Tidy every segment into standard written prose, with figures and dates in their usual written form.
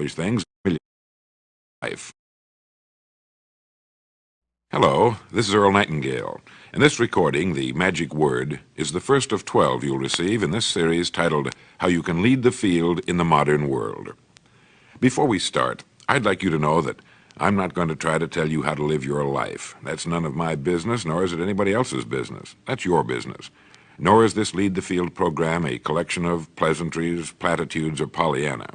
accomplish things in life. Hello, this is Earl Nightingale, and this recording, The Magic Word, is the first of 12 you'll receive in this series titled How You Can Lead the Field in the Modern World. Before we start, I'd like you to know that I'm not going to try to tell you how to live your life. That's none of my business, nor is it anybody else's business. That's your business. Nor is this Lead the Field program a collection of pleasantries, platitudes, or Pollyanna.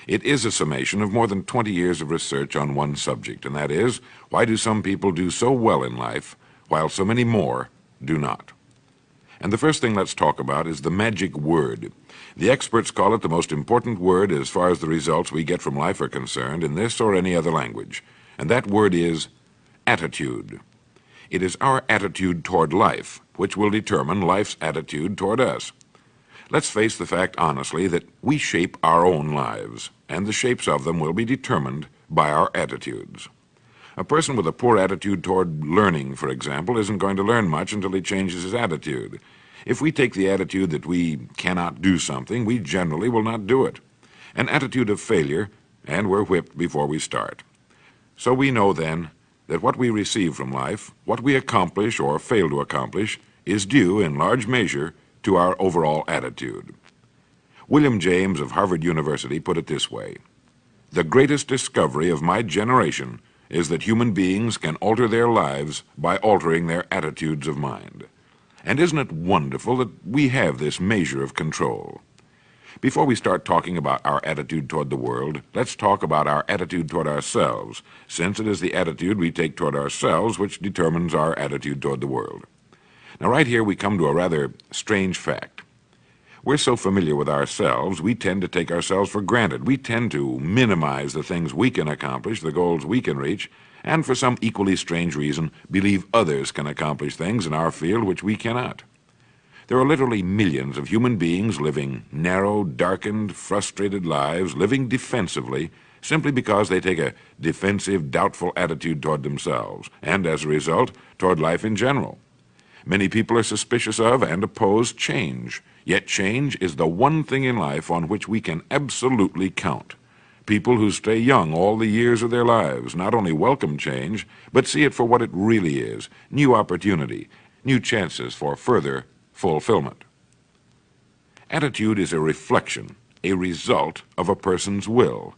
It is a summation of more than 20 years of research on one subject, and that is, why do some people do so well in life, while so many more do not? And the first thing let's talk about is the magic word. The experts call it the most important word as far as the results we get from life are concerned in this or any other language, and that word is attitude. It is our attitude toward life which will determine life's attitude toward us. Let's face the fact honestly that we shape our own lives, and the shapes of them will be determined by our attitudes. A person with a poor attitude toward learning, for example, isn't going to learn much until he changes his attitude. If we take the attitude that we cannot do something, we generally will not do it. An attitude of failure, and we're whipped before we start. So we know then that what we receive from life, what we accomplish or fail to accomplish, is due in large measure to our overall attitude. William James of Harvard University put it this way: "The greatest discovery of my generation is that human beings can alter their lives by altering their attitudes of mind." And isn't it wonderful that we have this measure of control? Before we start talking about our attitude toward the world, let's talk about our attitude toward ourselves, since it is the attitude we take toward ourselves which determines our attitude toward the world. Now, right here we come to a rather strange fact. We're so familiar with ourselves, we tend to take ourselves for granted. We tend to minimize the things we can accomplish, the goals we can reach, and for some equally strange reason, believe others can accomplish things in our field which we cannot. There are literally millions of human beings living narrow, darkened, frustrated lives, living defensively, simply because they take a defensive, doubtful attitude toward themselves, and as a result, toward life in general. Many people are suspicious of and oppose change, yet change is the one thing in life on which we can absolutely count. People who stay young all the years of their lives not only welcome change, but see it for what it really is: new opportunity, new chances for further fulfillment. Attitude is a reflection, a result of a person's will.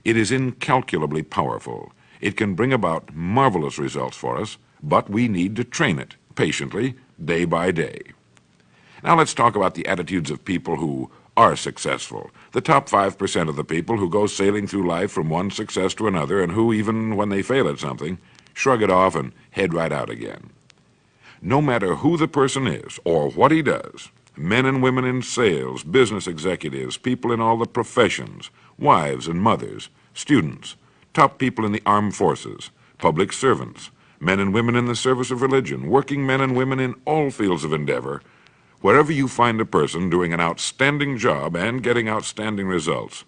It is incalculably powerful. It can bring about marvelous results for us, but we need to train it patiently, day by day. Now let's talk about the attitudes of people who are successful, the top 5% of the people who go sailing through life from one success to another and who, even when they fail at something, shrug it off and head right out again. No matter who the person is or what he does, men and women in sales, business executives, people in all the professions, wives and mothers, students, top people in the armed forces, public servants, men and women in the service of religion, working men and women in all fields of endeavor, wherever you find a person doing an outstanding job and getting outstanding results,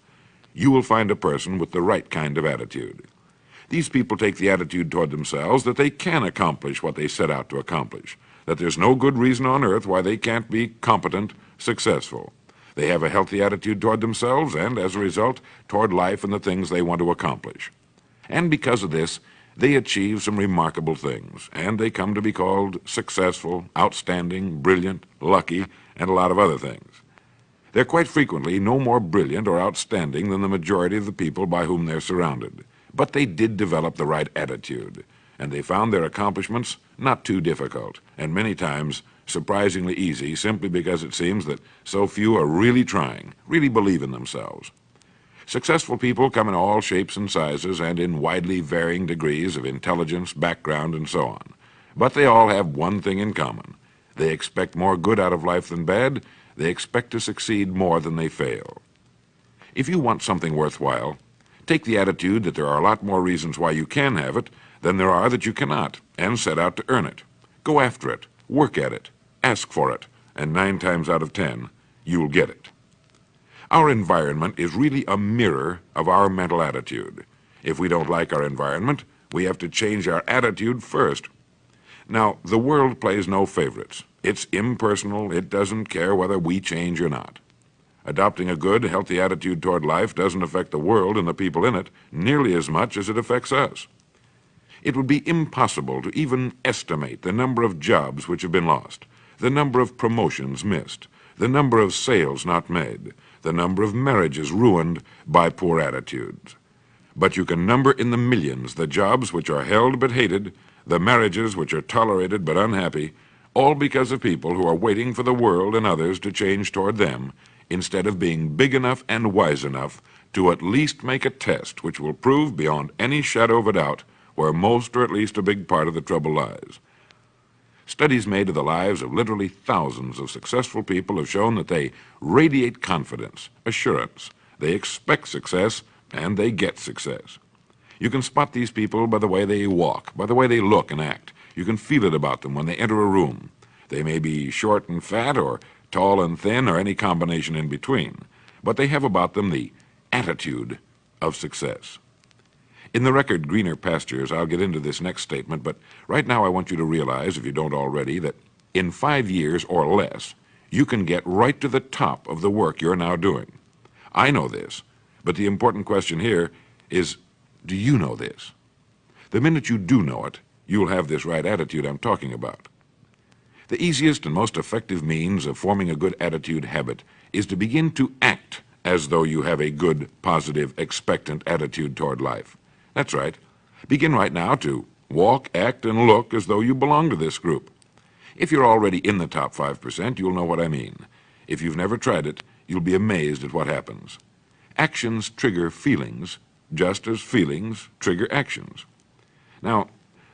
you will find a person with the right kind of attitude. These people take the attitude toward themselves that they can accomplish what they set out to accomplish, that there's no good reason on earth why they can't be competent, successful. They have a healthy attitude toward themselves and, as a result, toward life and the things they want to accomplish. And because of this, they achieve some remarkable things, and they come to be called successful, outstanding, brilliant, lucky, and a lot of other things. They're quite frequently no more brilliant or outstanding than the majority of the people by whom they're surrounded. But they did develop the right attitude, and they found their accomplishments not too difficult, and many times surprisingly easy, simply because it seems that so few are really trying, really believe in themselves. Successful people come in all shapes and sizes and in widely varying degrees of intelligence, background, and so on. But they all have one thing in common. They expect more good out of life than bad. They expect to succeed more than they fail. If you want something worthwhile, take the attitude that there are a lot more reasons why you can have it than there are that you cannot, and set out to earn it. Go after it, work at it, ask for it, and 9 times out of 10, you'll get it. Our environment is really a mirror of our mental attitude. If we don't like our environment, we have to change our attitude first. Now, the world plays no favorites. It's impersonal. It doesn't care whether we change or not. Adopting a good, healthy attitude toward life doesn't affect the world and the people in it nearly as much as it affects us. It would be impossible to even estimate the number of jobs which have been lost, the number of promotions missed, the number of sales not made, the number of marriages ruined by poor attitudes. But you can number in the millions the jobs which are held but hated, the marriages which are tolerated but unhappy, all because of people who are waiting for the world and others to change toward them, instead of being big enough and wise enough to at least make a test which will prove beyond any shadow of a doubt where most or at least a big part of the trouble lies. Studies made of the lives of literally thousands of successful people have shown that they radiate confidence, assurance, they expect success, and they get success. You can spot these people by the way they walk, by the way they look and act. You can feel it about them when they enter a room. They may be short and fat, or tall and thin, or any combination in between, but they have about them the attitude of success. In the record Greener Pastures, I'll get into this next statement, but right now I want you to realize, if you don't already, that in 5 years or less, you can get right to the top of the work you're now doing. I know this, but the important question here is, do you know this? The minute you do know it, you'll have this right attitude I'm talking about. The easiest and most effective means of forming a good attitude habit is to begin to act as though you have a good, positive, expectant attitude toward life. That's right. Begin right now to walk, act, and look as though you belong to this group. If you're already in the top 5%, you'll know what I mean. If you've never tried it, you'll be amazed at what happens. Actions trigger feelings, just as feelings trigger actions. Now,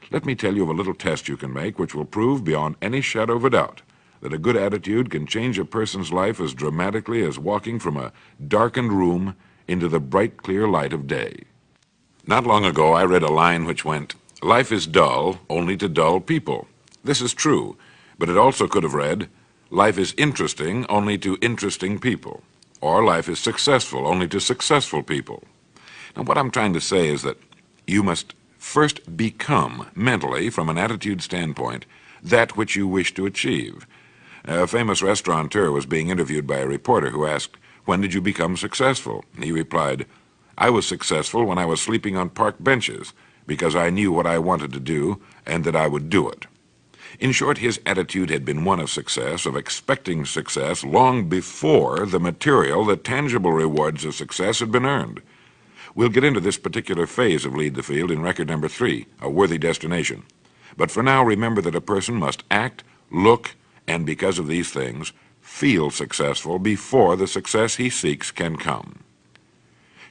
let me tell you of a little test you can make which will prove beyond any shadow of a doubt that a good attitude can change a person's life as dramatically as walking from a darkened room into the bright, clear light of day. Not long ago, I read a line which went, "Life is dull only to dull people." This is true, but it also could have read, "Life is interesting only to interesting people," or "Life is successful only to successful people." Now, what I'm trying to say is that you must first become, mentally, from an attitude standpoint, that which you wish to achieve. A famous restaurateur was being interviewed by a reporter who asked, "When did you become successful?" He replied, "I was successful when I was sleeping on park benches, because I knew what I wanted to do and that I would do it." In short, his attitude had been one of success, of expecting success, long before the material, the tangible rewards of success had been earned. We'll get into this particular phase of Lead the Field in record number 3, A Worthy Destination. But for now, remember that a person must act, look, and because of these things, feel successful before the success he seeks can come.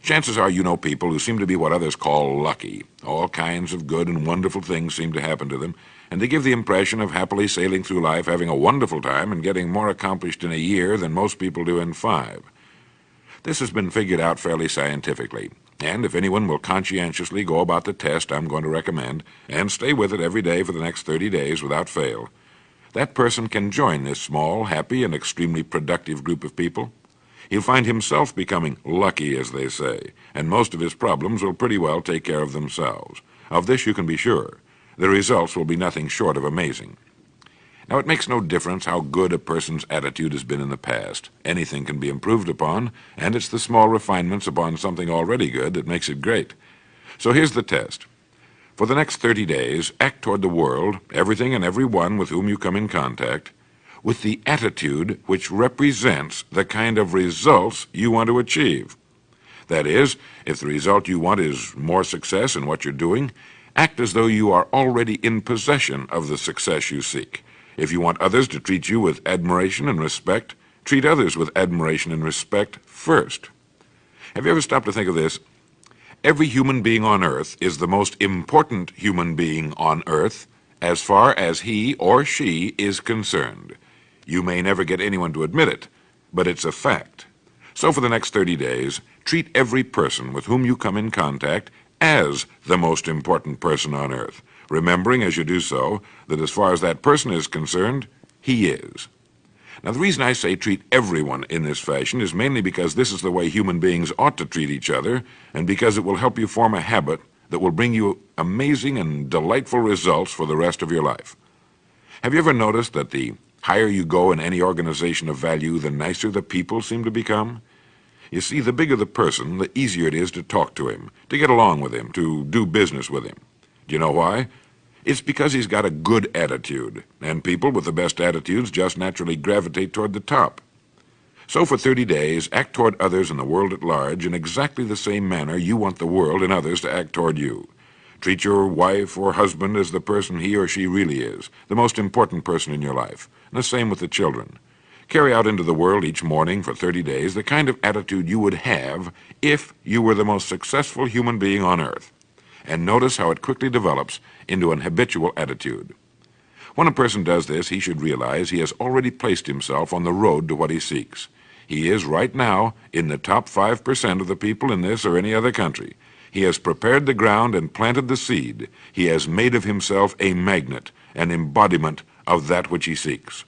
Chances are you know people who seem to be what others call lucky. All kinds of good and wonderful things seem to happen to them, and they give the impression of happily sailing through life, having a wonderful time, and getting more accomplished in a year than most people do in 5. This has been figured out fairly scientifically, and if anyone will conscientiously go about the test I'm going to recommend, and stay with it every day for the next 30 days without fail, that person can join this small, happy, and extremely productive group of people. He'll find himself becoming lucky, as they say, and most of his problems will pretty well take care of themselves. Of this you can be sure. The results will be nothing short of amazing. Now, it makes no difference how good a person's attitude has been in the past. Anything can be improved upon, and it's the small refinements upon something already good that makes it great. So here's the test. For the next 30 days, act toward the world, everything and everyone with whom you come in contact, with the attitude which represents the kind of results you want to achieve. That is, if the result you want is more success in what you're doing, act as though you are already in possession of the success you seek. If you want others to treat you with admiration and respect, treat others with admiration and respect first. Have you ever stopped to think of this? Every human being on earth is the most important human being on earth as far as he or she is concerned. You may never get anyone to admit it, but it's a fact. So for the next 30 days, treat every person with whom you come in contact as the most important person on earth, remembering as you do so that as far as that person is concerned, he is. Now, the reason I say treat everyone in this fashion is mainly because this is the way human beings ought to treat each other, and because it will help you form a habit that will bring you amazing and delightful results for the rest of your life. Have you ever noticed that the Higher you go in any organization of value, the nicer the people seem to become. You see, the bigger the person, the easier it is to talk to him, to get along with him, to do business with him. Do you know why? It's because he's got a good attitude, and people with the best attitudes just naturally gravitate toward the top. So for 30 days, act toward others and the world at large in exactly the same manner you want the world and others to act toward you. Treat your wife or husband as the person he or she really is, the most important person in your life, and the same with the children. Carry out into the world each morning for 30 days the kind of attitude you would have if you were the most successful human being on earth. And notice how it quickly develops into an habitual attitude. When a person does this, he should realize he has already placed himself on the road to what he seeks. He is right now in the top 5% of the people in this or any other country. He has prepared the ground and planted the seed. He has made of himself a magnet, an embodiment of that which he seeks.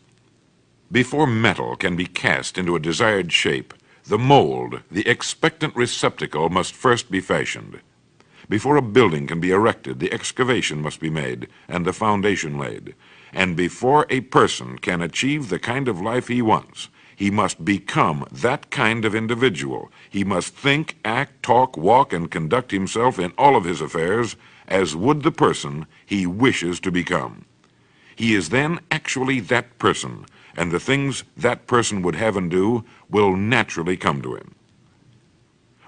Before metal can be cast into a desired shape, the mold, the expectant receptacle, must first be fashioned. Before a building can be erected, the excavation must be made and the foundation laid. And before a person can achieve the kind of life he wants, he must become that kind of individual. He must think, act, talk, walk, and conduct himself in all of his affairs as would the person he wishes to become. He is then actually that person, and the things that person would have and do will naturally come to him.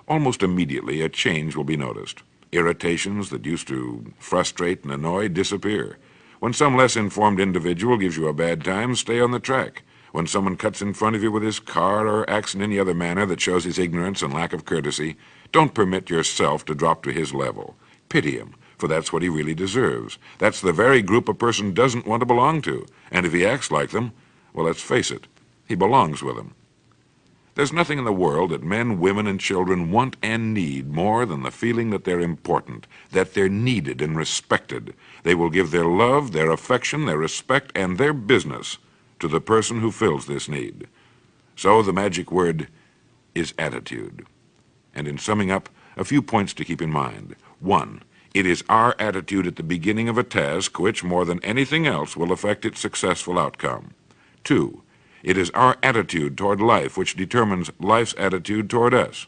Almost immediately, a change will be noticed. Irritations that used to frustrate and annoy disappear. When some less informed individual gives you a bad time, stay on the track. When someone cuts in front of you with his car or acts in any other manner that shows his ignorance and lack of courtesy, don't permit yourself to drop to his level. Pity him, for that's what he really deserves. That's the very group a person doesn't want to belong to, and if he acts like them, well, let's face it, he belongs with them. There's nothing in the world that men, women, and children want and need more than the feeling that they're important, that they're needed and respected. They will give their love, their affection, their respect, and their business to the person who fills this need. So the magic word is attitude. And in summing up, a few points to keep in mind. 1, it is our attitude at the beginning of a task which, more than anything else, will affect its successful outcome. 2, it is our attitude toward life which determines life's attitude toward us.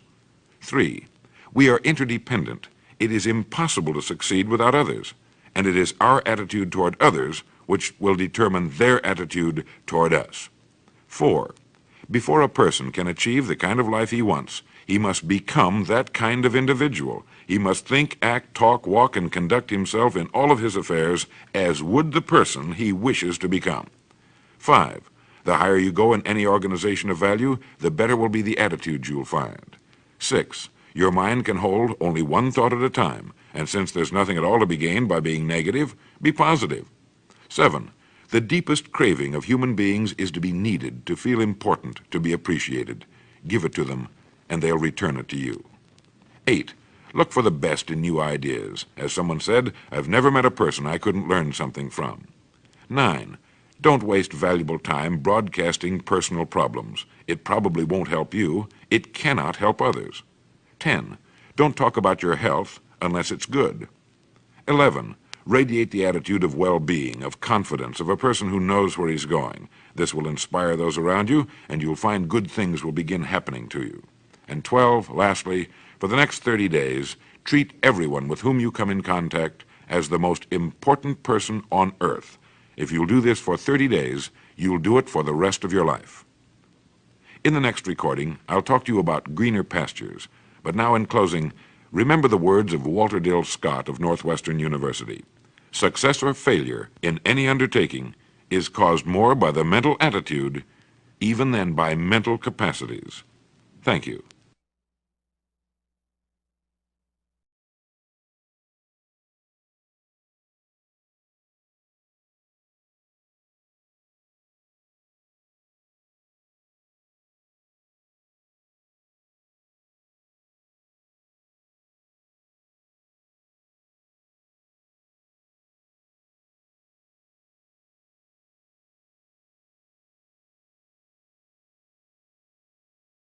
3, we are interdependent. It is impossible to succeed without others, and it is our attitude toward others which will determine their attitude toward us. 4, before a person can achieve the kind of life he wants, he must become that kind of individual. He must think, act, talk, walk, and conduct himself in all of his affairs as would the person he wishes to become. 5, the higher you go in any organization of value, the better will be the attitude you'll find. 6, your mind can hold only one thought at a time, and since there's nothing at all to be gained by being negative, be positive. 7, the deepest craving of human beings is to be needed, to feel important, to be appreciated. Give it to them, and they'll return it to you. 8, look for the best in new ideas. As someone said, I've never met a person I couldn't learn something from. 9, don't waste valuable time broadcasting personal problems. It probably won't help you. It cannot help others. 10, don't talk about your health unless it's good. 11, radiate the attitude of well-being, of confidence, of a person who knows where he's going. This will inspire those around you, and you'll find good things will begin happening to you. And 12, lastly, for the next 30 days, treat everyone with whom you come in contact as the most important person on earth. If you'll do this for 30 days, you'll do it for the rest of your life. In the next recording, I'll talk to you about greener pastures. But now, in closing, remember the words of Walter Dill Scott of Northwestern University. Success or failure in any undertaking is caused more by the mental attitude even than by mental capacities. Thank you.